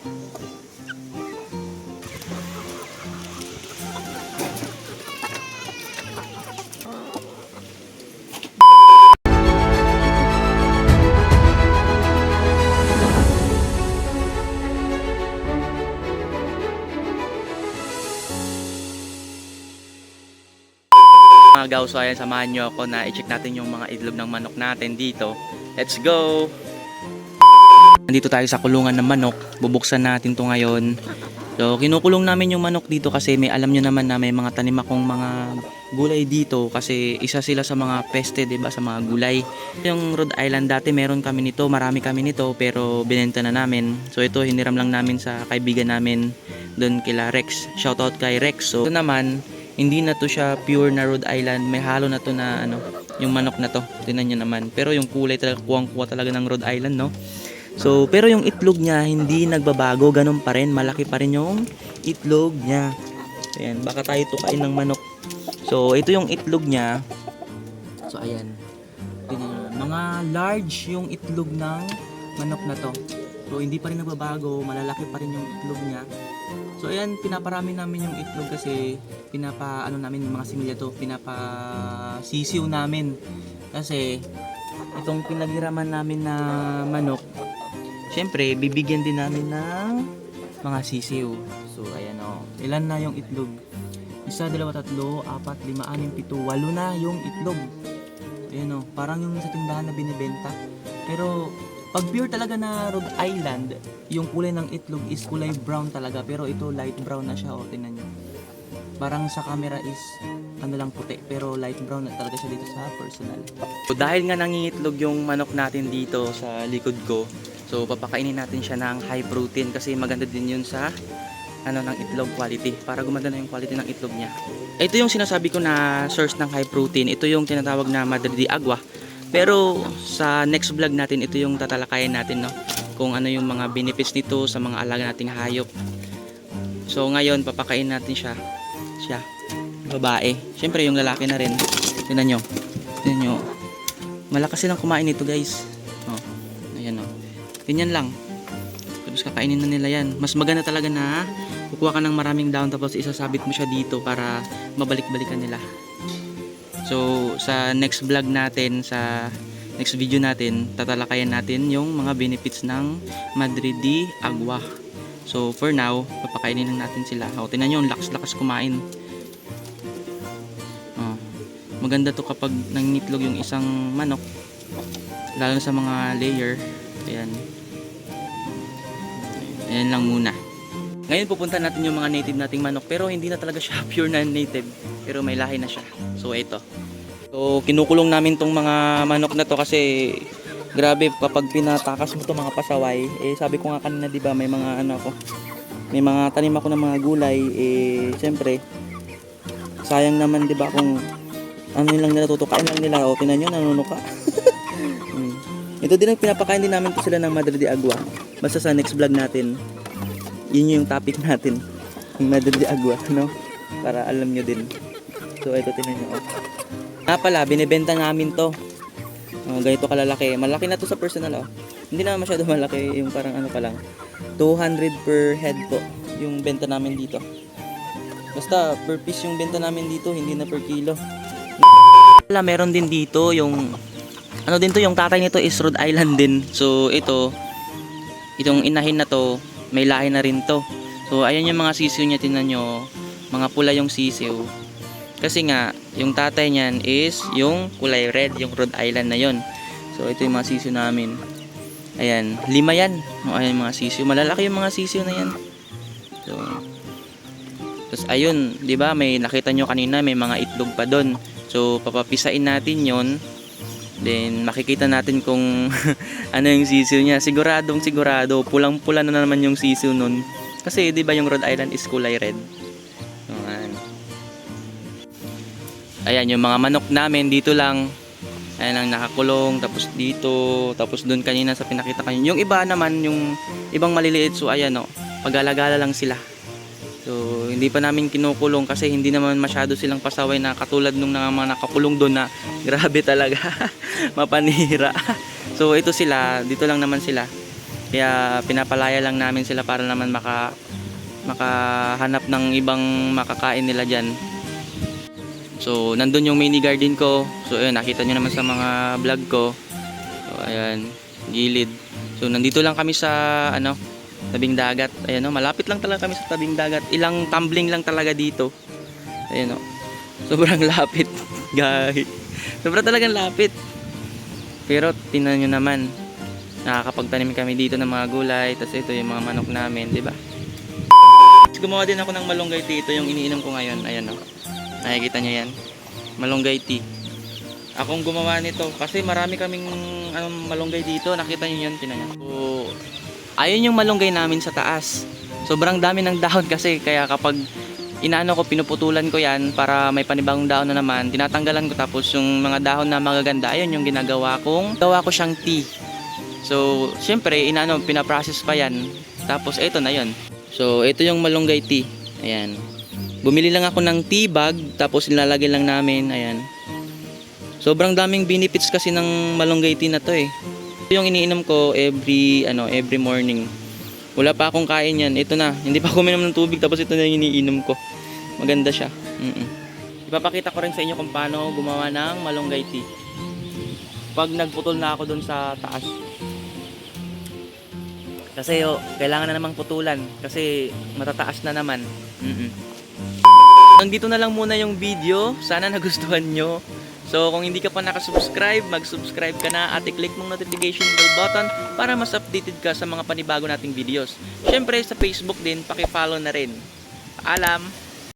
Mga gauso, ayan, samahan nyo ako na i-check natin yung mga itlog ng manok natin dito. Let's go! Nandito tayo sa kulungan ng manok. Bubuksan natin to ngayon. So, kinukulong namin yung manok dito kasi may alam nyo naman na may mga tanim akong mga gulay dito kasi isa sila sa mga peste, diba, sa mga gulay. Yung Rhode Island dati meron kami nito, marami kami nito pero binenta na namin. So ito hiniram lang namin sa kaibigan namin doon kila Rex. Shoutout kay Rex. So ito naman, hindi na to siya pure na Rhode Island, may halo na to na ano, yung manok na to. Tingnan nyo naman. Pero yung kulay talaga, kuwang-kuwa talaga ng Rhode Island, no? So, pero yung itlog niya hindi nagbabago, ganun pa rin, malaki pa rin yung itlog niya. Ayan, baka tayo tukain ng manok. So, ito yung itlog niya. So, ayan. Tingnan nyo, mga large yung itlog ng manok na to. So, hindi pa rin nagbabago, malalaki pa rin yung itlog niya. So, ayan, pinaparami namin yung itlog kasi ano namin, yung mga similya to, pinapasisiw namin. Kasi, itong pinaghiraman namin na manok, syempre, bibigyan din namin ng mga sisiw. So, ayan o. Ilan na yung itlog? 1, 2, 3, 4, 5, 6, 7, 8 na yung itlog. Ayan o. Parang yung sa tindahan na binibenta. Pero, pag pure talaga na Rhode Island, yung kulay ng itlog is kulay brown talaga. Pero ito, light brown na siya. O, tingnan nyo. Parang sa camera is ano lang puti, pero light brown na talaga siya dito sa personal. So, dahil nga nangingitlog yung manok natin dito sa likod ko, so papakainin natin siya ng high protein kasi maganda din yun sa ano ng itlog quality, para gumanda na yung quality ng itlog niya. Ito yung sinasabi ko na source ng high protein. Ito yung tinatawag na Madre de Agua. Pero sa next vlog natin, ito yung tatalakayin natin, no, kung ano yung mga benefits nito sa mga alaga nating hayop. So ngayon papakain natin siya babae. Syempre yung lalaki na rin. Tingnan nyo. Malakas silang kumain nito, guys. Oh, ayan oh. Ganyan lang. Tapos kakainin na nila yan. Mas maganda talaga na kukuha ka ng maraming daon tapos isasabit mo siya dito para mabalik-balikan nila. So sa next vlog natin, sa next video natin, tatalakayan natin yung mga benefits ng Madre de Agua. So for now, papakainin lang natin sila. O, tingnan nyo, lakas-lakas kumain. Maganda to kapag nangitlog yung isang manok, lalo na sa mga layer. Ayan lang muna. Ngayon pupunta natin yung mga native nating manok, pero hindi na talaga siya pure na native, pero may lahi na siya. So ito. So kinukulong namin tong mga manok na to kasi grabe kapag pinatakas mo to mga pasaway. Sabi ko nga kanina, 'di ba, may mga may mga tanim ako ng mga gulay, syempre sayang naman, 'di ba, kung ano lang nila, tutukain lang nila. O, tinan nyo, nanunuka. Ito din ang pinapakain din namin sila ng Madre de Agua. Basta sa next vlog natin, yun yung topic natin, yung Madre de Agua, no? Para alam nyo din. So ito, tinan nyo. Pala, binibenta namin to. Ganito kalalaki. Malaki na to sa personal. Hindi na masyado malaki, yung parang ano pa lang. 200 per head po yung benta namin dito. Basta per piece yung benta namin dito, hindi na per kilo. Meron din dito yung ano din to, yung tatay nito is Rhode Island din. So itong inahin na to, may lahi na rin to. So ayan yung mga sisiw niya, tingnan nyo, mga pula yung sisiw. Kasi nga yung tatay niyan is yung kulay red, yung Rhode Island na yon. So ito yung mga sisiw namin. Ayan, 5 yan. Ayan yung mga sisiw, malalaki yung mga sisiw na yan. So tapos ayun, 'di ba, may nakita nyo kanina, may mga itlog pa doon. So papapisain natin yon. Then makikita natin kung ano yung sisiw niya. Sigurado, pulang-pula na naman yung sisiw nun. Kasi 'di ba yung Rhode Island is kulay red. Ayan yung mga manok namin dito lang. Ayan lang nakakulong, tapos dito, tapos doon kanina sa pinakita kanina. Yung iba naman, yung ibang maliliit, so ayan oh, pag-alagala lang sila. So hindi pa namin kinukulong kasi hindi naman masyado silang pasaway na katulad nung mga nakakulong doon na grabe talaga, mapanira. So ito sila, dito lang naman sila. Kaya pinapalaya lang namin sila para naman makahanap ng ibang makakain nila dyan. So nandun yung mini garden ko. So ayun, nakita nyo naman sa mga vlog ko. So ayan, gilid. So nandito lang kami sa tabing dagat. Ayan o, malapit lang talaga kami sa tabing dagat. Ilang tumbling lang talaga dito. Ayan o, sobrang lapit guys. Sobrang talagang lapit. Pero tingnan nyo naman, nakakapagtanim kami dito ng mga gulay. Tapos ito yung mga manok namin, di ba? Gumawa din ako ng malunggay tea. Ito yung iniinom ko ngayon. Ayan o, nakikita nyo yan, malunggay tea. Akong gumawa nito kasi marami kaming malunggay dito. Nakita nyo yun, tingnan nyo. So, ayun yung malunggay namin sa taas. Sobrang dami ng dahon kasi, kaya kapag inaano ko, pinuputulan ko yan para may panibagong dahon na naman. Tinatanggalan ko, tapos yung mga dahon na magaganda, ayun yung ginagawa ko siyang tea. So syempre pinaprocess pa yan. Tapos ito na yun. So ito yung malunggay tea. Ayan, bumili lang ako ng tea bag, tapos nilalagay lang namin. Ayan, sobrang daming benefits kasi ng malunggay tea na to eh. Ito yung iniinom ko every morning. Wala pa akong kain yan. Ito na, hindi pa ako uminom ng tubig, tapos ito na yung iniinom ko. Maganda siya. Ipapakita ko rin sa inyo kung paano gumawa ng malunggay tea pag nagputol na ako dun sa taas. Kasi kailangan na namang putulan kasi matataas na naman. Nandito na lang muna yung video. Sana nagustuhan nyo. So kung hindi ka pa nakasubscribe, mag-subscribe ka na at i-click mong notification bell button para mas updated ka sa mga panibago nating videos. Syempre sa Facebook din, paki-follow na rin. Paalam!